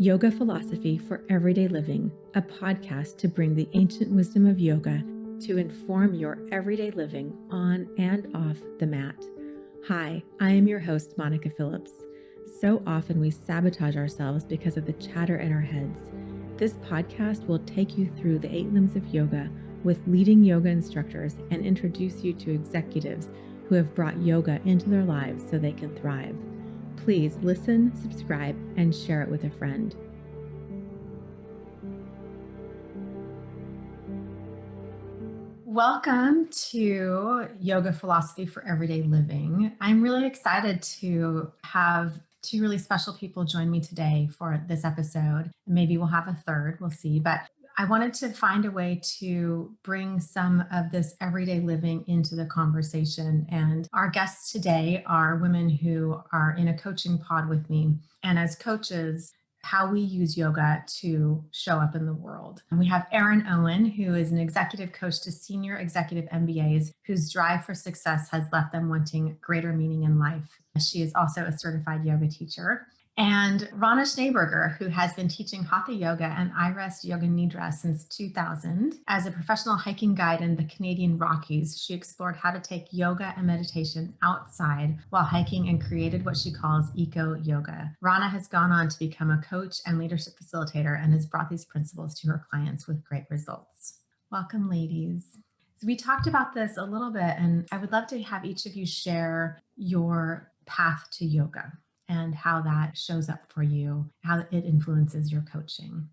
Yoga Philosophy for Everyday Living, a podcast to bring the ancient wisdom of yoga to inform your everyday living on and off the mat. Hi, I am your host, Monica Phillips. So often we sabotage ourselves because of the chatter in our heads. This podcast will take you through the 8 limbs of yoga with leading yoga instructors and introduce you to executives who have brought yoga into their lives so they can thrive. Please listen, subscribe, and share it with a friend. Welcome to Yoga Philosophy for Everyday Living. I'm really excited to have 2 really special people join me today for this episode. Maybe we'll have a third, we'll see. But I wanted to find a way to bring some of this everyday living into the conversation. And our guests today are women who are in a coaching pod with me. And as coaches, how we use yoga to show up in the world. And we have Erin Owen, who is an executive coach to senior executive MBAs whose drive for success has left them wanting greater meaning in life. She is also a certified yoga teacher. And Ronna Schneberger, who has been teaching Hatha Yoga and I-Rest Yoga Nidra since 2000. As a professional hiking guide in the Canadian Rockies, she explored how to take yoga and meditation outside while hiking and created what she calls eco-yoga. Ronna has gone on to become a coach and leadership facilitator and has brought these principles to her clients with great results. Welcome, ladies. So we talked about this a little bit, and I would love to have each of you share your path to yoga and how that shows up for you, how it influences your coaching.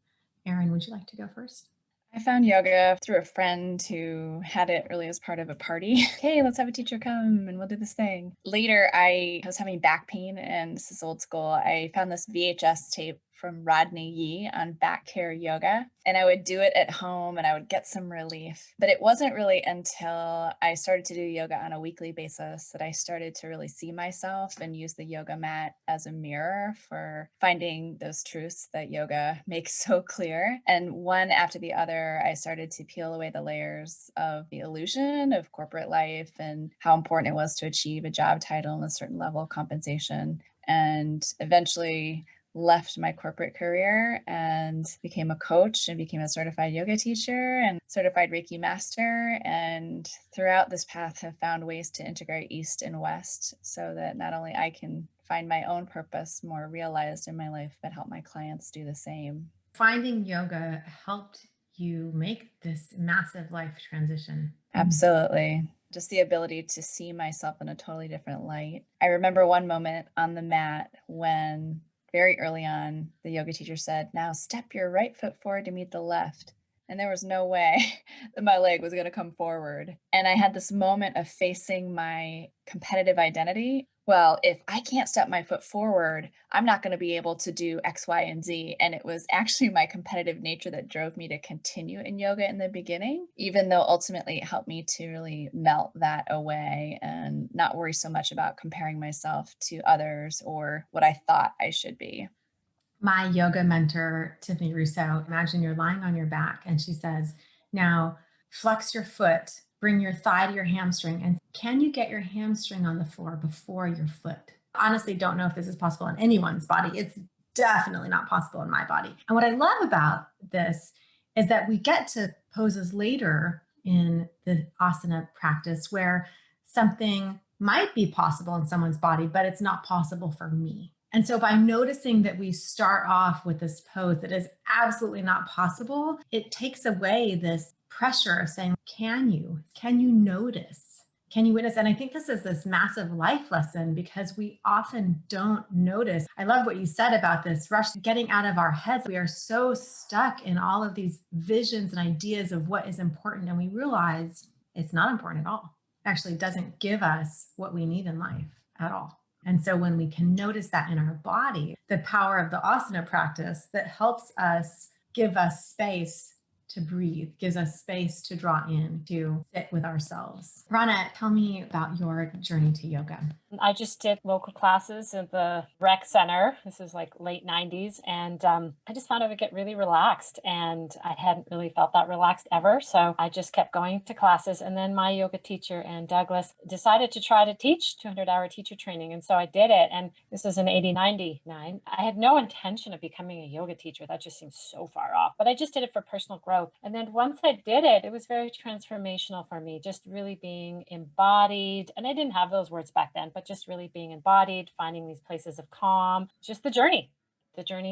Erin, would you like to go first? I found yoga through a friend who had it really as part of a party. Hey, let's have a teacher come and we'll do this thing. Later, I was having back pain, and this is old school. I found this VHS tape from Rodney Yee on back care yoga, and I would do it at home and I would get some relief. But it wasn't really until I started to do yoga on a weekly basis that I started to really see myself and use the yoga mat as a mirror for finding those truths that yoga makes so clear. And one after the other, I started to peel away the layers of the illusion of corporate life and how important it was to achieve a job title and a certain level of compensation. And eventually left my corporate career and became a coach and became a certified yoga teacher and certified Reiki master. And throughout this path have found ways to integrate East and West so that not only I can find my own purpose more realized in my life, but help my clients do the same. Finding yoga helped you make this massive life transition. Absolutely. Just the ability to see myself in a totally different light. I remember one moment on the mat when very early on, the yoga teacher said, now step your right foot forward to meet the left. And there was no way that my leg was going to come forward. And I had this moment of facing my competitive identity. Well, if I can't step my foot forward, I'm not going to be able to do X, Y, and Z. And it was actually my competitive nature that drove me to continue in yoga in the beginning, even though ultimately it helped me to really melt that away and not worry so much about comparing myself to others or what I thought I should be. My yoga mentor, Tiffany Rousseau, imagine you're lying on your back and she says, now flex your foot, bring your thigh to your hamstring, and can you get your hamstring on the floor before your foot? Honestly, don't know if this is possible in anyone's body. It's definitely not possible in my body. And what I love about this is that we get to poses later in the asana practice where something might be possible in someone's body, but it's not possible for me. And so by noticing that we start off with this pose that is absolutely not possible, it takes away this pressure of saying, can you notice? Can you witness? And I think this is this massive life lesson because we often don't notice. I love what you said about this rush getting out of our heads. We are so stuck in all of these visions and ideas of what is important. And we realize it's not important at all. It actually doesn't give us what we need in life at all. And so when we can notice that in our body, the power of the asana practice that helps us give us space to breathe, gives us space to draw in, to sit with ourselves. Ronna, tell me about your journey to yoga. I just did local classes at the rec center. This is like late 90s. And I just found I would get really relaxed. And I hadn't really felt that relaxed ever. So I just kept going to classes. And then my yoga teacher and Douglas decided to try to teach 200-hour teacher training. And so I did it. And this was in 1999. I had no intention of becoming a yoga teacher. That just seems so far off. But I just did it for personal growth. And then once I did it, it was very transformational for me, just really being embodied. And I didn't have those words back then, but just really being embodied, finding these places of calm, just the journey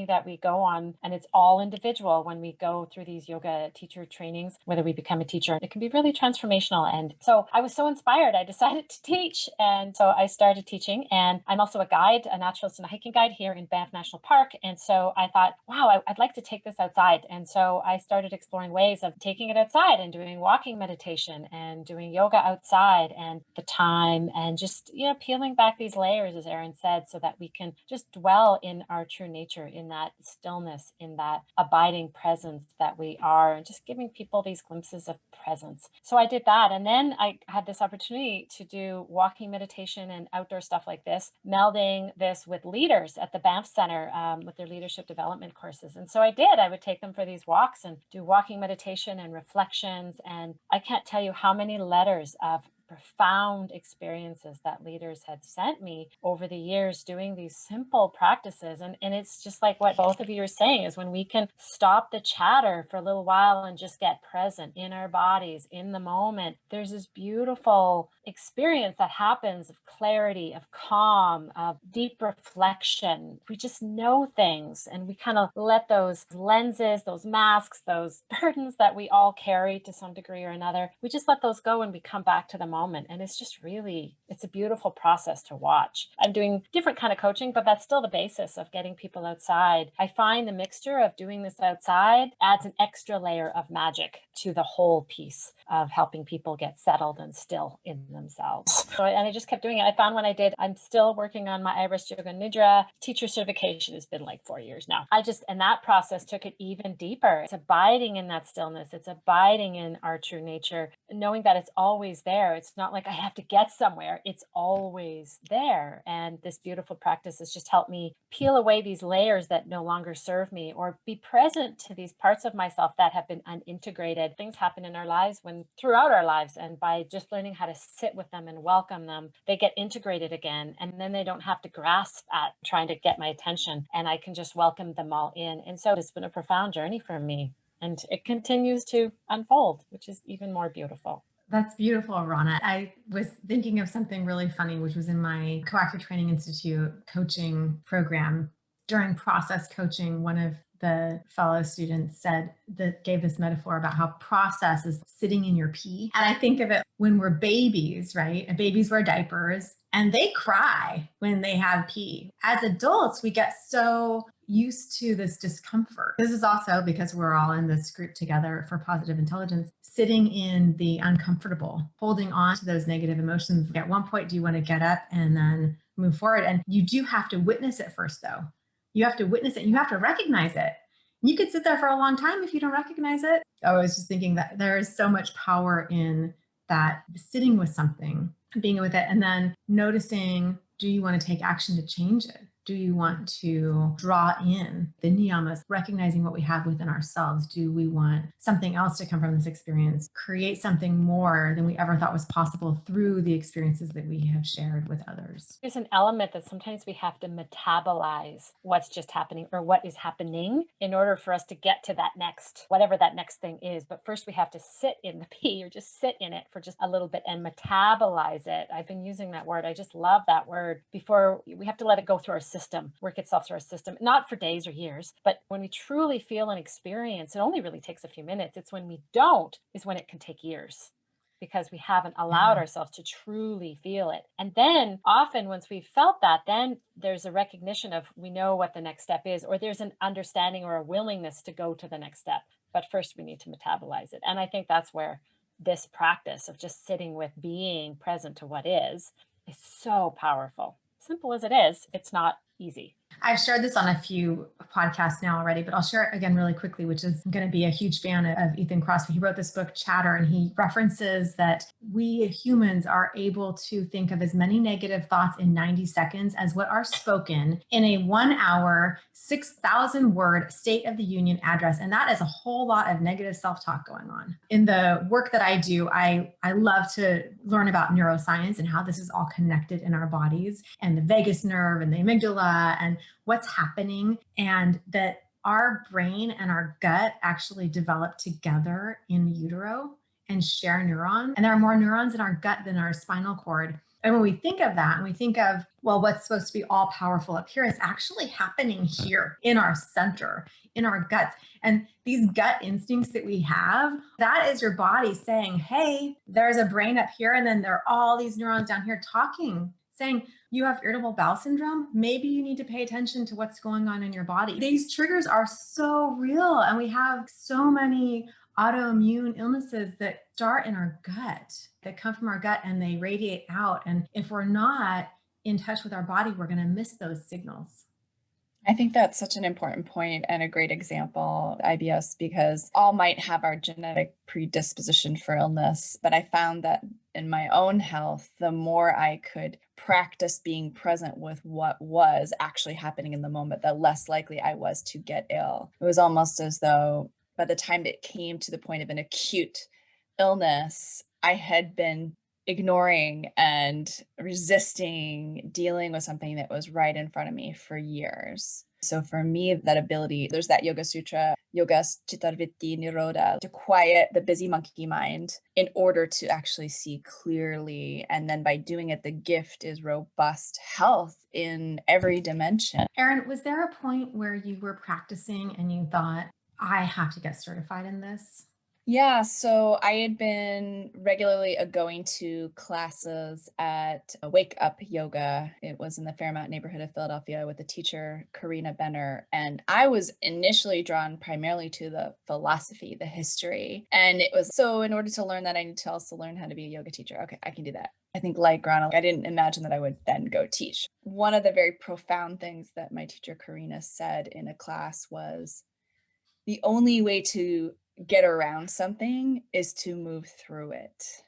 that we go on. And it's all individual when we go through these yoga teacher trainings, whether we become a teacher, it can be really transformational. And so I was so inspired, I decided to teach. And so I started teaching. And I'm also a guide, a naturalist and a hiking guide here in Banff National Park. And so I thought, wow, I'd like to take this outside. And so I started exploring ways of taking it outside and doing walking meditation and doing yoga outside, and the time, and just, peeling back these layers, as Erin said, so that we can just dwell in our true nature, in that stillness, in that abiding presence that we are, and just giving people these glimpses of presence. So I did that. And then I had this opportunity to do walking meditation and outdoor stuff like this, melding this with leaders at the Banff Center with their leadership development courses. And so I did. I would take them for these walks and do walking meditation and reflections. And I can't tell you how many letters of profound experiences that leaders had sent me over the years doing these simple practices. And it's just like what both of you are saying, is when we can stop the chatter for a little while and just get present in our bodies, in the moment, there's this beautiful experience that happens of clarity, of calm, of deep reflection. We just know things, and we kind of let those lenses, those masks, those burdens that we all carry to some degree or another, we just let those go and we come back to the moment. And it's just really, it's a beautiful process to watch. I'm doing different kind of coaching, but that's still the basis of getting people outside. I find the mixture of doing this outside adds an extra layer of magic to the whole piece of helping people get settled and still in themselves. And I just kept doing it. I found when I did, I'm still working on my Iris Yoga Nidra teacher certification. Has been like 4 years now. And that process took it even deeper. It's abiding in that stillness. It's abiding in our true nature, knowing that it's always there. It's not like I have to get somewhere. It's always there. And this beautiful practice has just helped me peel away these layers that no longer serve me, or be present to these parts of myself that have been unintegrated. Things happen in our lives throughout our lives. And by just learning how to sit with them and welcome them, they get integrated again. And then they don't have to grasp at trying to get my attention. And I can just welcome them all in. And so it's been a profound journey for me. And it continues to unfold, which is even more beautiful. That's beautiful, Ronna. I was thinking of something really funny, which was in my Coactive Training Institute coaching program. During process coaching, one of the fellow students gave this metaphor about how process is sitting in your pee. And I think of it when we're babies, right? And babies wear diapers and they cry when they have pee. As adults, we get so used to this discomfort. This is also because we're all in this group together for positive intelligence, sitting in the uncomfortable, holding on to those negative emotions. At one point, do you want to get up and then move forward? And you do have to witness it first, though. You have to witness it. You have to recognize it. You could sit there for a long time if you don't recognize it. I was just thinking that there is so much power in that, sitting with something, being with it, and then noticing, do you want to take action to change it? Do you want to draw in the niyamas, recognizing what we have within ourselves? Do we want something else to come from this experience? Create something more than we ever thought was possible through the experiences that we have shared with others. There's an element that sometimes we have to metabolize what's just happening, or what is happening, in order for us to get to that next, whatever that next thing is. But first we have to sit in the pee, or just sit in it for just a little bit and metabolize it. I've been using that word. I just love that word. Before we have to let it go through our system, work itself through our system, not for days or years, but when we truly feel and experience, it only really takes a few minutes. It's when we don't, is when it can take years, because we haven't allowed ourselves to truly feel it. And then often once we've felt that, then there's a recognition of, we know what the next step is, or there's an understanding or a willingness to go to the next step. But first we need to metabolize it. And I think that's where this practice of just sitting with being present to what is so powerful. Simple as it is, it's not easy. I've shared this on a few podcasts now already, but I'll share it again really quickly, which is I'm going to be a huge fan of Ethan Crosby. He wrote this book, Chatter, and he references that we humans are able to think of as many negative thoughts in 90 seconds as what are spoken in a 1 hour, 6,000 word State of the Union address. And that is a whole lot of negative self-talk going on. In the work that I do, I love to learn about neuroscience and how this is all connected in our bodies, and the vagus nerve and the amygdala and what's happening, and that our brain and our gut actually develop together in utero and share neurons. And there are more neurons in our gut than our spinal cord. And when we think of that and we think of, well, what's supposed to be all powerful up here is actually happening here in our center, in our guts. And these gut instincts that we have, that is your body saying, hey, there's a brain up here. And then there are all these neurons down here talking, saying, you have irritable bowel syndrome. Maybe you need to pay attention to what's going on in your body. These triggers are so real. And we have so many autoimmune illnesses that start in our gut, that come from our gut, and they radiate out. And if we're not in touch with our body, we're going to miss those signals. I think that's such an important point and a great example, IBS, because all might have our genetic predisposition for illness. But I found that in my own health, the more I could practice being present with what was actually happening in the moment, the less likely I was to get ill. It was almost as though by the time it came to the point of an acute illness, I had been ignoring and resisting dealing with something that was right in front of me for years. So for me, that ability, there's that Yoga Sutra, Yoga Chitta-vritti Nirodha, to quiet the busy monkey mind in order to actually see clearly. And then by doing it, the gift is robust health in every dimension. Erin, was there a point where you were practicing and you thought, I have to get certified in this? Yeah, so I had been regularly going to classes at Wake Up Yoga. It was in the Fairmount neighborhood of Philadelphia with the teacher, Karina Benner. And I was initially drawn primarily to the philosophy, the history. And it was so in order to learn that, I need to also learn how to be a yoga teacher. Okay, I can do that. I think like Ronna, I didn't imagine that I would then go teach. One of the very profound things that my teacher, Karina, said in a class was, the only way to get around something is to move through it.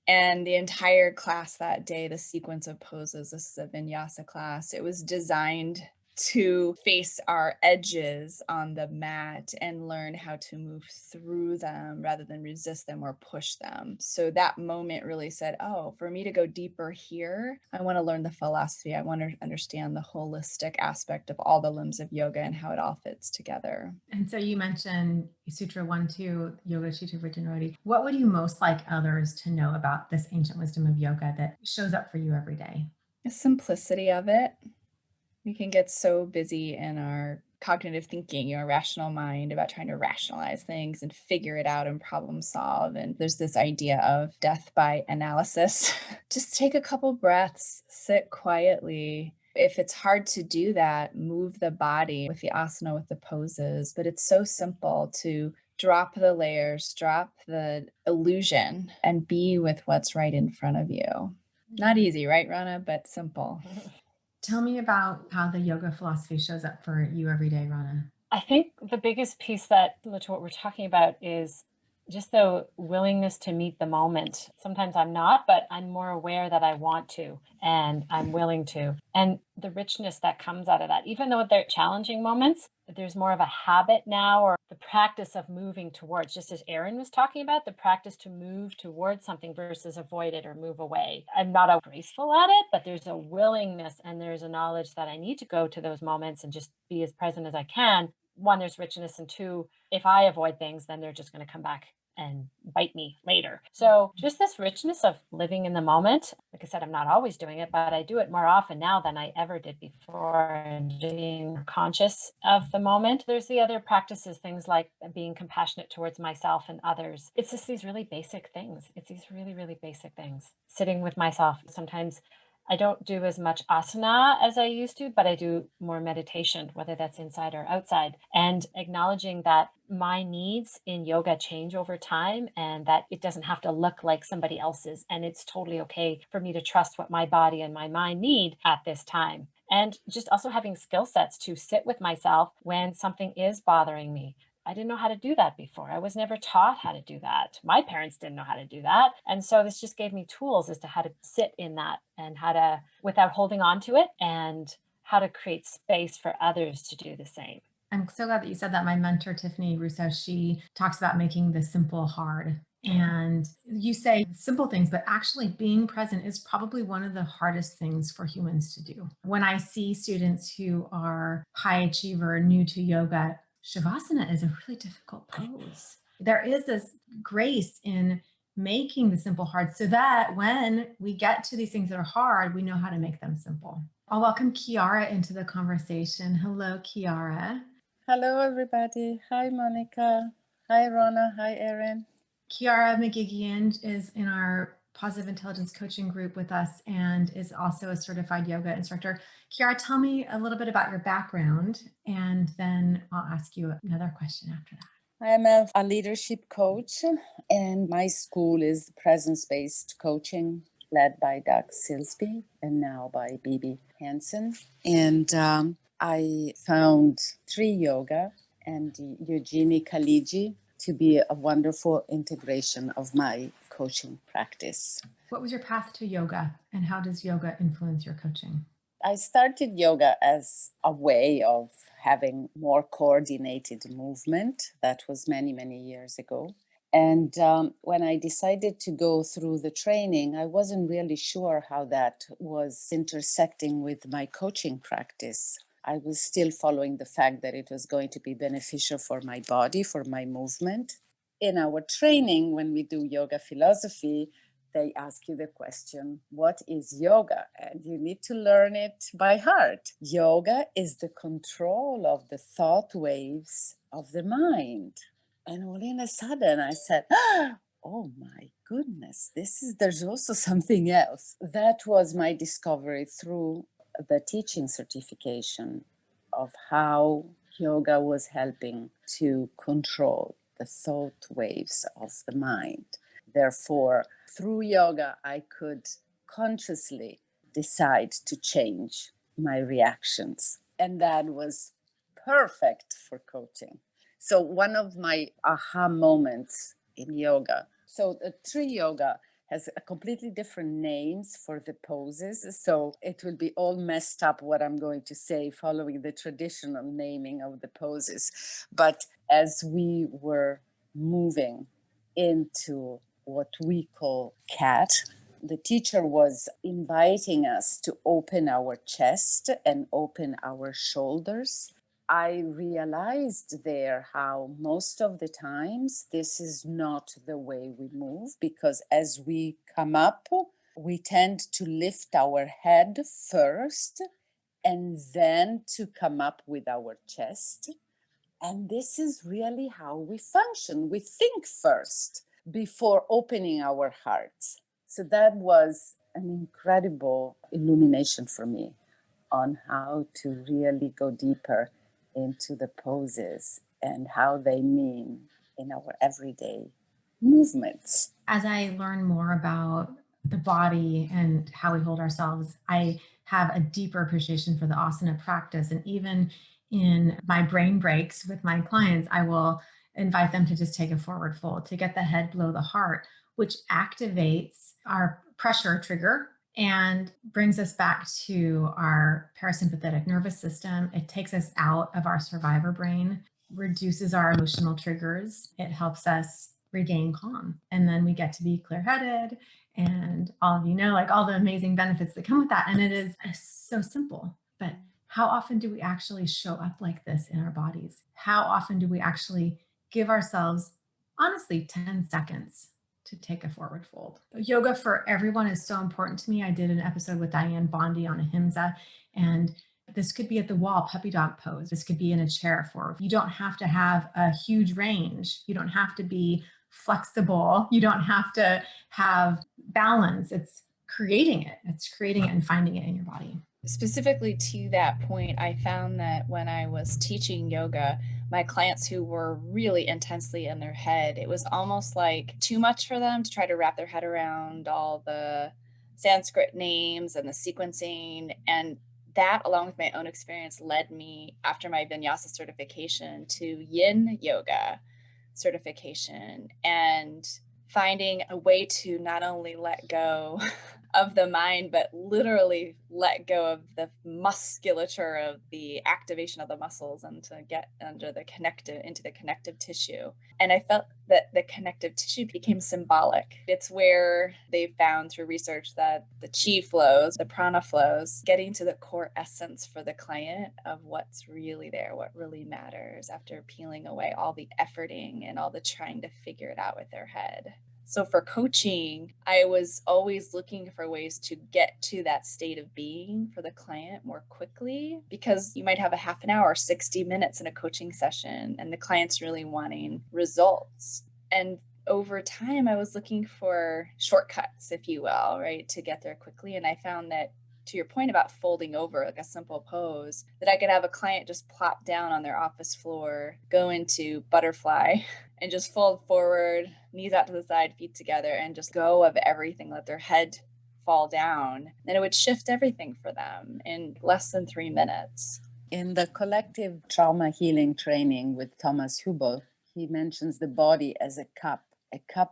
And the entire class that day, the sequence of poses, this is a vinyasa class, it was designed to face our edges on the mat and learn how to move through them rather than resist them or push them. So that moment really said, oh, for me to go deeper here, I want to learn the philosophy. I want to understand the holistic aspect of all the limbs of yoga and how it all fits together. And so you mentioned Sutra 1-2, Yoga Chitta-vritti Nirodha. What would you most like others to know about this ancient wisdom of yoga that shows up for you every day? The simplicity of it. We can get so busy in our cognitive thinking, our rational mind about trying to rationalize things and figure it out and problem solve. And there's this idea of death by analysis. Just take a couple breaths, sit quietly. If it's hard to do that, move the body with the asana, with the poses. But it's so simple to drop the layers, drop the illusion, and be with what's right in front of you. Not easy, right, Ronna? But simple. Tell me about how the yoga philosophy shows up for you every day, Ronna. I think the biggest piece that, to what we're talking about, is just the willingness to meet the moment. Sometimes I'm not, but I'm more aware that I want to and I'm willing to. And the richness that comes out of that, even though they're challenging moments, there's more of a habit now, or the practice of moving towards, just as Erin was talking about, the practice to move towards something versus avoid it or move away. I'm not a graceful at it, but there's a willingness and there's a knowledge that I need to go to those moments and just be as present as I can. One, there's richness, and two, if I avoid things, then they're just going to come back and bite me later. So just this richness of living in the moment. Like I said, I'm not always doing it, but I do it more often now than I ever did before, and being conscious of the moment. There's the other practices, things like being compassionate towards myself and others. It's just these really basic things. It's these really, really basic things. Sitting with myself. Sometimes I don't do as much asana as I used to, but I do more meditation, whether that's inside or outside, and acknowledging that my needs in yoga change over time and that it doesn't have to look like somebody else's. And it's totally okay for me to trust what my body and my mind need at this time. And just also having skill sets to sit with myself when something is bothering me. I didn't know how to do that before. I was never taught how to do that. My parents didn't know how to do that. And so this just gave me tools as to how to sit in that and how to, without holding on to it, and how to create space for others to do the same. I'm so glad that you said that. My mentor, Tiffany Russo, she talks about making the simple hard. And you say simple things, but actually being present is probably one of the hardest things for humans to do. When I see students who are high achiever, new to yoga, Shavasana is a really difficult pose. There is this grace in making the simple hard so that when we get to these things that are hard, we know how to make them simple. I'll welcome Chiara into the conversation. Hello, Chiara. Hello, everybody. Hi, Monica. Hi, Ronna. Hi, Erin. Chiara Megighian is in our Positive Intelligence Coaching group with us and is also a certified yoga instructor. Chiara, tell me a little bit about your background, and then I'll ask you another question after that. I am a leadership coach, and my school is presence-based coaching led by Doug Silsby and now by Bibi Hansen. And I found Tree Yoga and Eugenie Kaliji to be a wonderful integration of my coaching practice. What was your path to yoga, and how does yoga influence your coaching? I started yoga as a way of having more coordinated movement. That was many, many years ago. And when I decided to go through the training, I wasn't really sure how that was intersecting with my coaching practice. I was still following the fact that it was going to be beneficial for my body, for my movement. In our training, when we do yoga philosophy, they ask you the question, what is yoga? And you need to learn it by heart. Yoga is the control of the thought waves of the mind. And all in a sudden I said, oh my goodness, there's also something else. That was my discovery through the teaching certification of how yoga was helping to control the thought waves of the mind. Therefore, through yoga, I could consciously decide to change my reactions. And that was perfect for coaching. So one of my aha moments in yoga, so the Tree Yoga has a completely different names for the poses. So it will be all messed up what I'm going to say following the traditional naming of the poses. But as we were moving into what we call cat, the teacher was inviting us to open our chest and open our shoulders. I realized there how most of the times this is not the way we move, because as we come up, we tend to lift our head first and then to come up with our chest. And this is really how we function. We think first before opening our hearts. So that was an incredible illumination for me on how to really go deeper into the poses and how they mean in our everyday movements. As I learn more about the body and how we hold ourselves, I have a deeper appreciation for the asana practice. And even in my brain breaks with my clients, I will invite them to just take a forward fold to get the head below the heart, which activates our pressure trigger and brings us back to our parasympathetic nervous system. It takes us out of our survivor brain, reduces our emotional triggers. It helps us regain calm. And then we get to be clear-headed, and all of you know, like all the amazing benefits that come with that. And it is so simple, but how often do we actually show up like this in our bodies? How often do we actually give ourselves, honestly, 10 seconds to take a forward fold? Yoga for everyone is so important to me. I did an episode with Diane Bondi on ahimsa, and this could be at the wall, puppy dog pose. This could be in a chair for, you don't have to have a huge range. You don't have to be flexible. You don't have to have balance. It's creating it. It's creating it and finding it in your body. Specifically to that point, I found that when I was teaching yoga, my clients who were really intensely in their head, it was almost like too much for them to try to wrap their head around all the Sanskrit names and the sequencing. And that, along with my own experience, led me after my vinyasa certification to yin yoga certification and finding a way to not only let go of the mind, but literally let go of the musculature of the activation of the muscles and to get under the connective into the connective tissue. And I felt that the connective tissue became symbolic. It's where they found through research that the chi flows, the prana flows, getting to the core essence for the client of what's really there, what really matters after peeling away all the efforting and all the trying to figure it out with their head. So for coaching, I was always looking for ways to get to that state of being for the client more quickly, because you might have a half an hour, 60 minutes in a coaching session, and the client's really wanting results. And over time, I was looking for shortcuts, if you will, right, to get there quickly. And I found that, to your point about folding over, like a simple pose, that I could have a client just plop down on their office floor, go into butterfly, and just fold forward, knees out to the side, feet together, and just go of everything, let their head fall down. And it would shift everything for them in less than 3 minutes. In the collective trauma healing training with Thomas Hübel, he mentions the body as a cup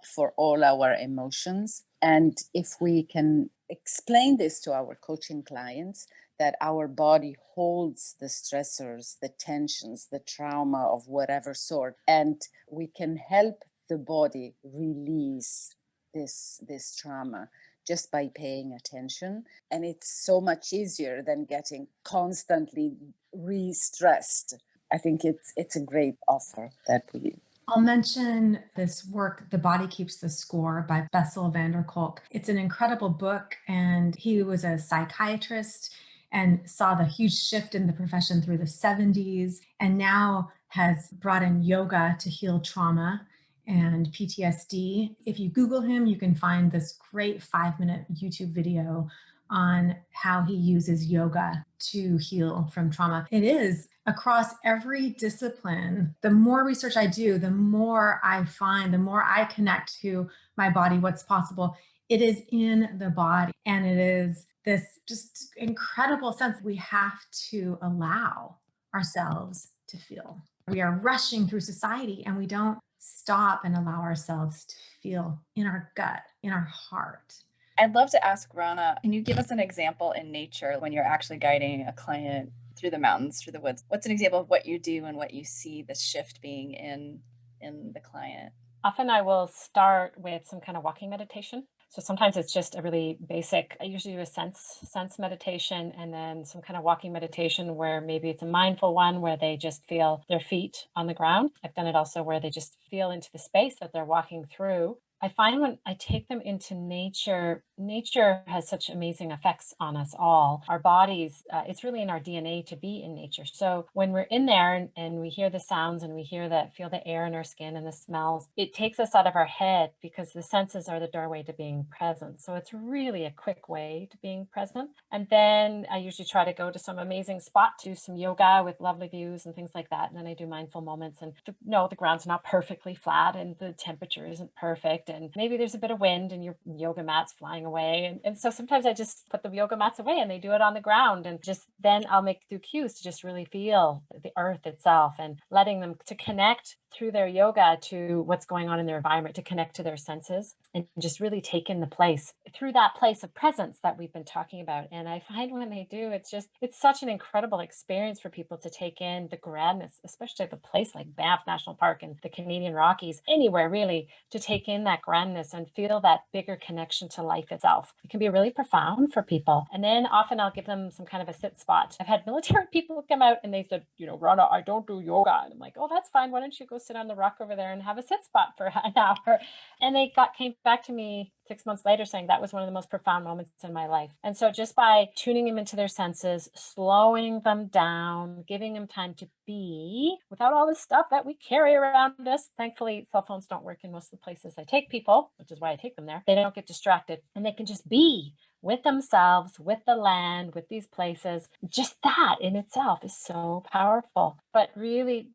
for all our emotions. And if we can explain this to our coaching clients, that our body holds the stressors, the tensions, the trauma of whatever sort, and we can help the body release this trauma just by paying attention. And it's so much easier than getting constantly re-stressed. I think it's a great offer that we... I'll mention this work, The Body Keeps the Score by Bessel van der Kolk. It's an incredible book, and he was a psychiatrist and saw the huge shift in the profession through the 70s, and now has brought in yoga to heal trauma and PTSD. If you Google him, you can find this great 5-minute YouTube video on how he uses yoga to heal from trauma. It is across every discipline. The more research I do, the more I find, the more I connect to my body, what's possible. It is in the body. And it is this just incredible sense we have to allow ourselves to feel. We are rushing through society and we don't stop and allow ourselves to feel in our gut, in our heart. I'd love to ask Ronna, can you give us an example in nature when you're actually guiding a client through the mountains, through the woods? What's an example of what you do and what you see the shift being in the client? Often I will start with some kind of walking meditation. So sometimes it's just a really basic, I usually do a sense meditation, and then some kind of walking meditation where maybe it's a mindful one where they just feel their feet on the ground. I've done it also where they just feel into the space that they're walking through. I find when I take them into nature, nature has such amazing effects on us all. Our bodies, it's really in our DNA to be in nature. So when we're in there and we hear the sounds and we feel the air in our skin and the smells, it takes us out of our head because the senses are the doorway to being present. So it's really a quick way to being present. And then I usually try to go to some amazing spot, to some yoga with lovely views and things like that. And then I do mindful moments, and the ground's not perfectly flat and the temperature isn't perfect. And maybe there's a bit of wind and your yoga mat's flying away. And so sometimes I just put the yoga mats away and they do it on the ground, and just then I'll make through cues to just really feel the earth itself and letting them to connect through their yoga to what's going on in their environment, to connect to their senses and just really take in the place through that place of presence that we've been talking about. And I find when they do, it's such an incredible experience for people to take in the grandness, especially the place like Banff National Park and the Canadian Rockies, anywhere really, to take in that grandness and feel that bigger connection to life itself. It can be really profound for people. And then often I'll give them some kind of a sit spot. I've had military people come out and they said, Ronna, I don't do yoga. And I'm like, oh, that's fine. Why don't you go sit on the rock over there and have a sit spot for an hour? And they came back to me 6 months later saying that was one of the most profound moments in my life. And so just by tuning them into their senses, slowing them down, giving them time to be without all this stuff that we carry around us. Thankfully, cell phones don't work in most of the places I take people, which is why I take them there. They don't get distracted and they can just be with themselves, with the land, with these places. Just that in itself is so powerful. But really,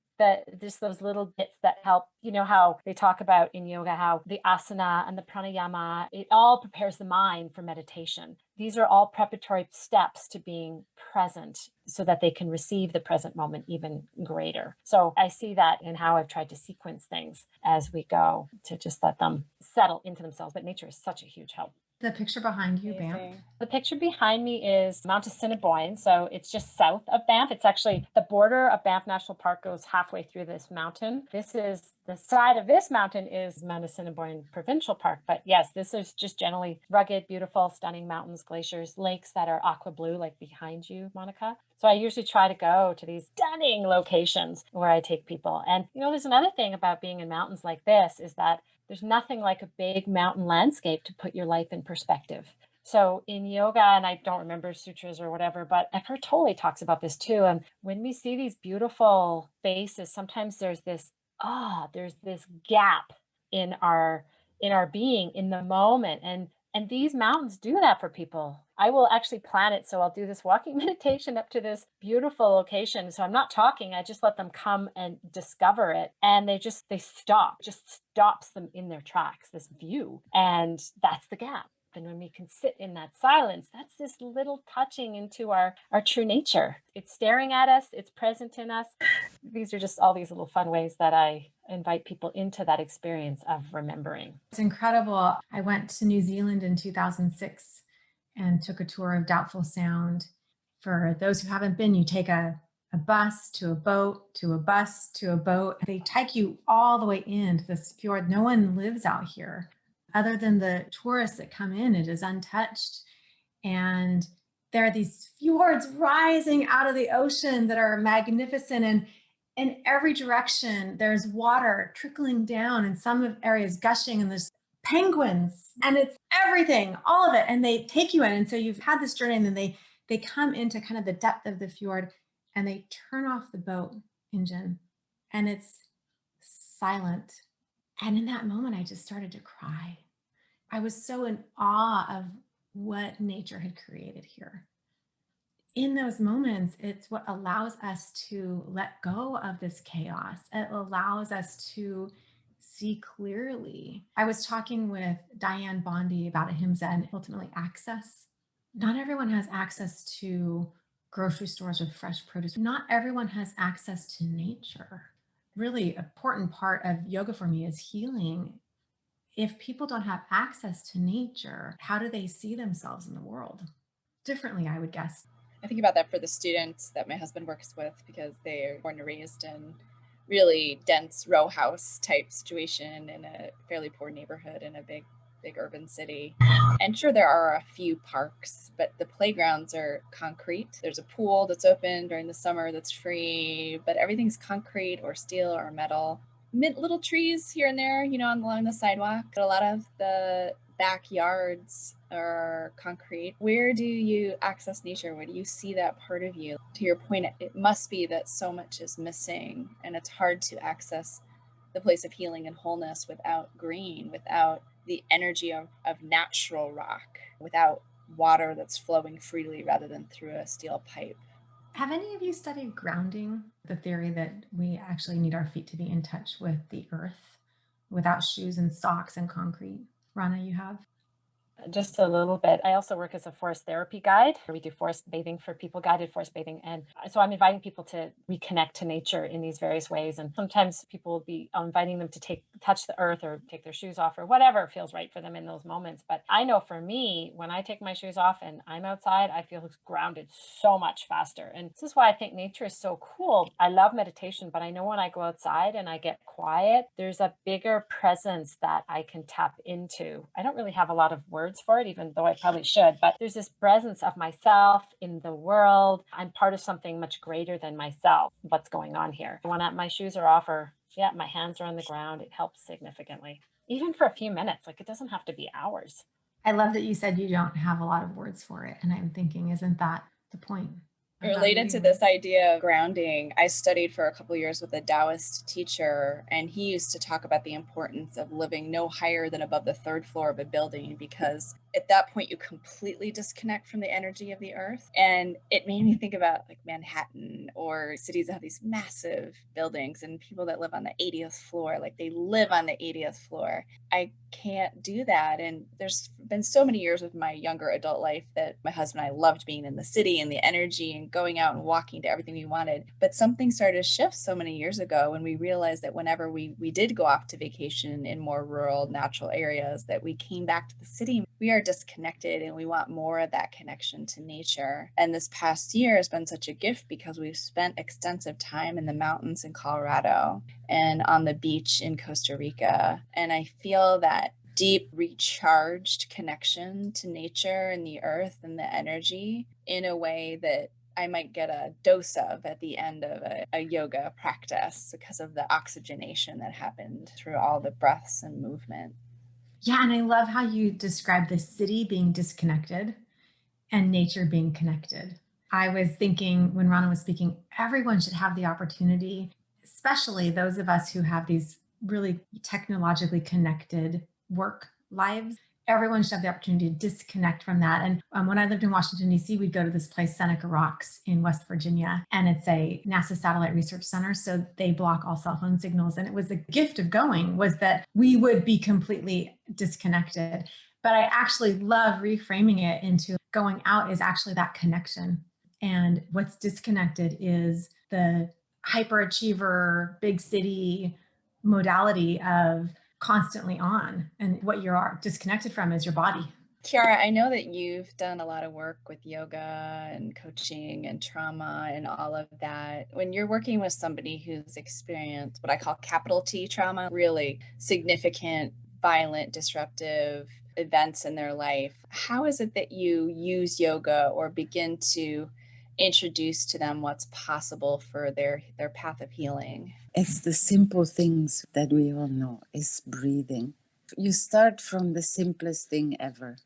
just those little bits that help. You know how they talk about in yoga, how the asana and the pranayama, it all prepares the mind for meditation. These are all preparatory steps to being present so that they can receive the present moment even greater. So I see that in how I've tried to sequence things as we go to just let them settle into themselves. But nature is such a huge help. The picture behind you, Banff. Amazing. The picture behind me is Mount Assiniboine. So it's just south of Banff. It's actually the border of Banff National Park goes halfway through this mountain. This is the side of this mountain is Mount Assiniboine Provincial Park. But yes, this is just generally rugged, beautiful, stunning mountains, glaciers, lakes that are aqua blue, like behind you, Monica. So I usually try to go to these stunning locations where I take people. And, there's another thing about being in mountains like this is that there's nothing like a big mountain landscape to put your life in perspective. So in yoga, and I don't remember sutras or whatever, but Eckhart Tolle talks about this too. And when we see these beautiful faces, sometimes there's this gap in our being in the moment. And these mountains do that for people. I will actually plan it. So I'll do this walking meditation up to this beautiful location. So I'm not talking. I just let them come and discover it. And they stop, just stops them in their tracks, this view. And that's the gap. And when we can sit in that silence, that's this little touching into our true nature. It's staring at us. It's present in us. These are just all these little fun ways that I invite people into that experience of remembering. It's incredible. I went to New Zealand in 2006 and took a tour of Doubtful Sound. For those who haven't been, you take a bus to a boat, to a bus to a boat. They take you all the way into this fjord. No one lives out here. Other than the tourists that come in, it is untouched. And there are these fjords rising out of the ocean that are magnificent. And in every direction, there's water trickling down, and some areas gushing, and there's penguins, and it's everything, all of it. And they take you in. And so you've had this journey, and then they come into kind of the depth of the fjord, and they turn off the boat engine, and it's silent. And in that moment, I just started to cry. I was so in awe of what nature had created here. In those moments, it's what allows us to let go of this chaos. It allows us to see clearly. I was talking with Diane Bondi about ahimsa and ultimately access. Not everyone has access to grocery stores with fresh produce. Not everyone has access to nature. Really important part of yoga for me is healing. If people don't have access to nature, how do they see themselves in the world? Differently, I would guess. I think about that for the students that my husband works with, because they are born and raised in really dense row house type situation in a fairly poor neighborhood in a big urban city. And sure, there are a few parks, but the playgrounds are concrete. There's a pool that's open during the summer that's free, but everything's concrete or steel or metal. Little trees here and there, along the sidewalk. But a lot of the backyards are concrete. Where do you access nature? Where do you see that part of you? To your point, it must be that so much is missing, and it's hard to access the place of healing and wholeness without green, without the energy of natural rock, without water that's flowing freely rather than through a steel pipe. Have any of you studied grounding? The theory that we actually need our feet to be in touch with the earth without shoes and socks and concrete. Ronna, you have? Just a little bit. I also work as a forest therapy guide. We do forest bathing for people, guided forest bathing. And so I'm inviting people to reconnect to nature in these various ways. And sometimes people will be inviting them to touch the earth or take their shoes off or whatever feels right for them in those moments. But I know for me, when I take my shoes off and I'm outside, I feel grounded so much faster. And this is why I think nature is so cool. I love meditation, but I know when I go outside and I get quiet, there's a bigger presence that I can tap into. I don't really have a lot of words for it, even though I probably should, but there's this presence of myself in the world. I'm part of something much greater than myself. What's going on here? When my shoes are off, or my hands are on the ground, it helps significantly, even for a few minutes. Like, it doesn't have to be hours. I love that you said you don't have a lot of words for it. And I'm thinking, isn't that the point? Related to this idea of grounding, I studied for a couple of years with a Taoist teacher, and he used to talk about the importance of living no higher than above the third floor of a building, because at that point you completely disconnect from the energy of the earth. And it made me think about like Manhattan or cities that have these massive buildings and people that live on the 80th floor, like they live on the 80th floor. I can't do that. And there's been so many years of my younger adult life that my husband and I loved being in the city and the energy and going out and walking to everything we wanted. But something started to shift so many years ago when we realized that whenever we did go off to vacation in more rural, natural areas, that we came back to the city, we are disconnected and we want more of that connection to nature. And this past year has been such a gift because we've spent extensive time in the mountains in Colorado and on the beach in Costa Rica. And I feel that deep, recharged connection to nature and the earth and the energy in a way that I might get a dose of at the end of a yoga practice because of the oxygenation that happened through all the breaths and movement. Yeah, and I love how you describe the city being disconnected and nature being connected. I was thinking when Ronna was speaking, everyone should have the opportunity, especially those of us who have these really technologically connected work lives. Everyone should have the opportunity to disconnect from that. And when I lived in Washington, D.C., we'd go to this place, Seneca Rocks in West Virginia, and it's a NASA satellite research center. So they block all cell phone signals. And it was the gift of going was that we would be completely disconnected. But I actually love reframing it into going out is actually that connection. And what's disconnected is the hyperachiever, big city modality of constantly on. And what you're disconnected from is your body. Chiara, I know that you've done a lot of work with yoga and coaching and trauma and all of that. When you're working with somebody who's experienced what I call capital T trauma, really significant, violent, disruptive events in their life, how is it that you use yoga or begin to introduce to them what's possible for their path of healing? It's the simple things that we all know is breathing. You start from the simplest thing ever.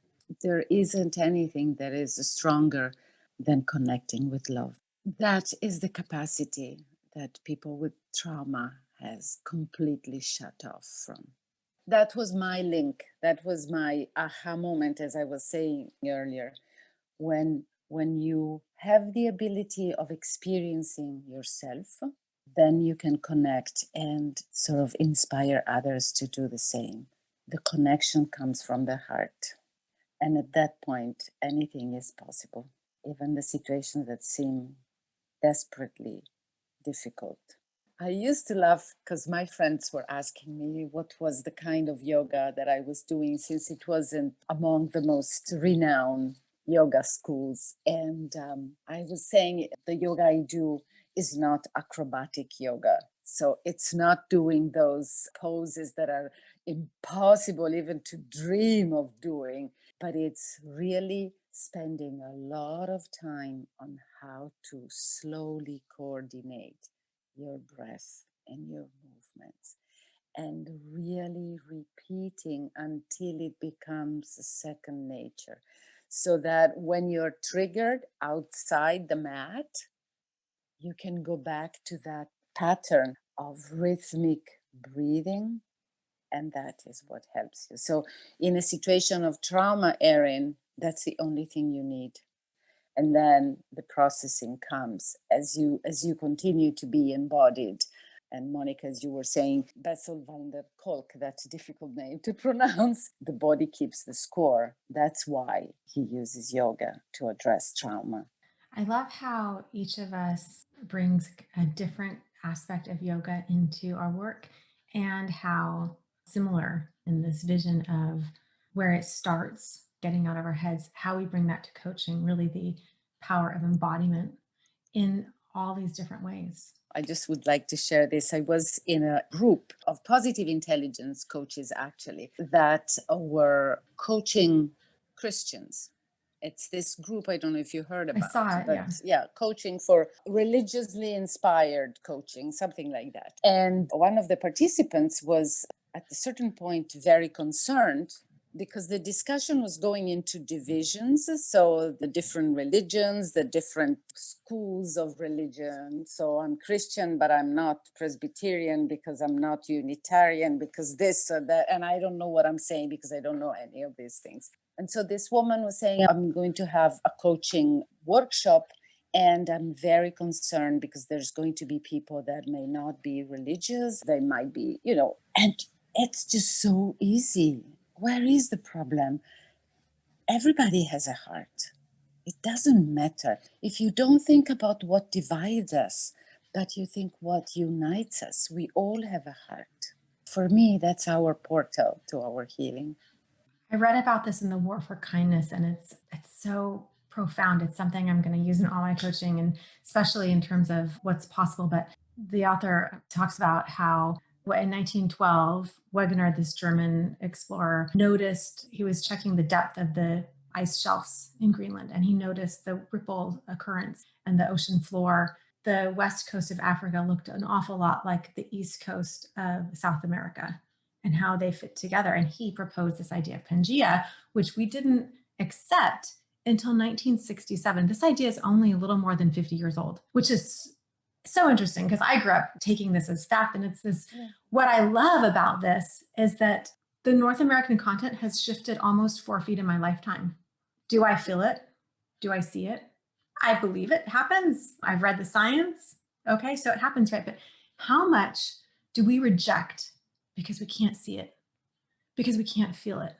There isn't anything that is stronger than connecting with love. That is the capacity that people with trauma has completely shut off from. That was my link. That was my aha moment, as I was saying earlier, when you have the ability of experiencing yourself, then you can connect and sort of inspire others to do the same. The connection comes from the heart. And at that point, anything is possible, even the situations that seem desperately difficult. I used to laugh because my friends were asking me what was the kind of yoga that I was doing, since it wasn't among the most renowned yoga schools. And I was saying the yoga I do is not acrobatic yoga. So it's not doing those poses that are impossible even to dream of doing, but it's really spending a lot of time on how to slowly coordinate your breath and your movements, and really repeating until it becomes a second nature, so that when you're triggered outside the mat, you can go back to that pattern of rhythmic breathing, and that is what helps you. So in a situation of trauma, Erin, that's the only thing you need. And then the processing comes as you continue to be embodied. And Monica, as you were saying, Bessel van der Kolk, that's a difficult name to pronounce. The body keeps the score. That's why he uses yoga to address trauma. I love how each of us brings a different aspect of yoga into our work, and how similar in this vision of where it starts, getting out of our heads, how we bring that to coaching, really the power of embodiment in all these different ways. I just would like to share this. I was in a group of positive intelligence coaches, actually, that were coaching Christians. It's this group, I don't know if you heard about. I saw it, but yeah, coaching for religiously inspired coaching, something like that. And one of the participants was at a certain point very concerned because the discussion was going into divisions. So the different religions, the different schools of religion. So I'm Christian, but I'm not Presbyterian because I'm not Unitarian, because this or that. And I don't know what I'm saying because I don't know any of these things. And so this woman was saying, I'm going to have a coaching workshop. And I'm very concerned because there's going to be people that may not be religious. They might be, and it's just so easy. Where is the problem? Everybody has a heart. It doesn't matter. If you don't think about what divides us, but you think what unites us, we all have a heart. For me, that's our portal to our healing. I read about this in the War for Kindness, and it's so profound. It's something I'm going to use in all my coaching, and especially in terms of what's possible. But the author talks about how in 1912, Wegener, this German explorer, noticed, he was checking the depth of the ice shelves in Greenland, and he noticed the ripple currents and the ocean floor. The west coast of Africa looked an awful lot like the east coast of South America and how they fit together. And he proposed this idea of Pangea, which we didn't accept until 1967. This idea is only a little more than 50 years old, which is so interesting because I grew up taking this as fact. And it's this, what I love about this is that the North American continent has shifted almost 4 feet in my lifetime. Do I feel it? Do I see it? I believe it happens. I've read the science. Okay, so it happens, right? But how much do we reject because we can't see it, because we can't feel it?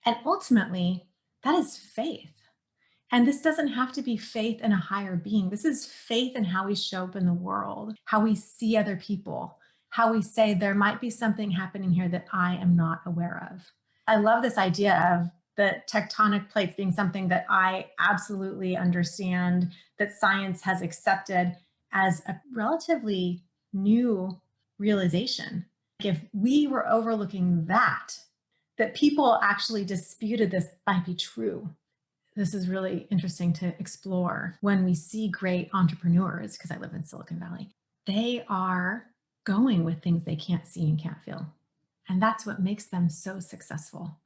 And ultimately, that is faith. And this doesn't have to be faith in a higher being. This is faith in how we show up in the world, how we see other people, how we say there might be something happening here that I am not aware of. I love this idea of the tectonic plates being something that I absolutely understand, that science has accepted as a relatively new realization. If we were overlooking that people actually disputed this might be true. This is really interesting to explore. When we see great entrepreneurs, because I live in Silicon Valley, they are going with things they can't see and can't feel. And that's what makes them so successful,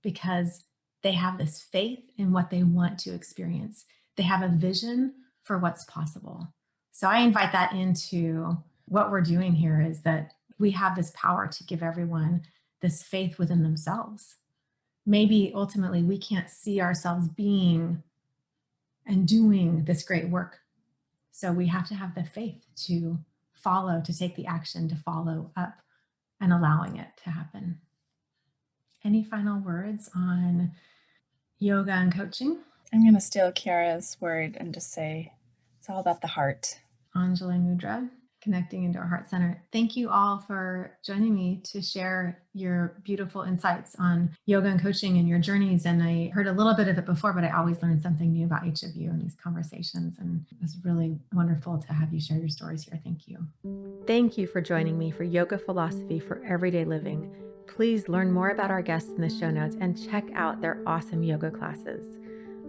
because they have this faith in what they want to experience. They have a vision for what's possible. So I invite that into what we're doing here, is that we have this power to give everyone this faith within themselves. Maybe ultimately we can't see ourselves being and doing this great work. So we have to have the faith to follow, to take the action, to follow up and allowing it to happen. Any final words on yoga and coaching? I'm going to steal Chiara's word and just say it's all about the heart. Anjali Mudra, connecting into our heart center. Thank you all for joining me to share your beautiful insights on yoga and coaching and your journeys. And I heard a little bit of it before, but I always learn something new about each of you in these conversations. And it was really wonderful to have you share your stories here. Thank you. Thank you for joining me for Yoga Philosophy for Everyday Living. Please learn more about our guests in the show notes and check out their awesome yoga classes.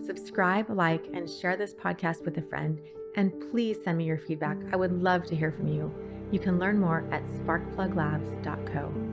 Subscribe, like, and share this podcast with a friend. And please send me your feedback. I would love to hear from you. You can learn more at sparkpluglabs.co.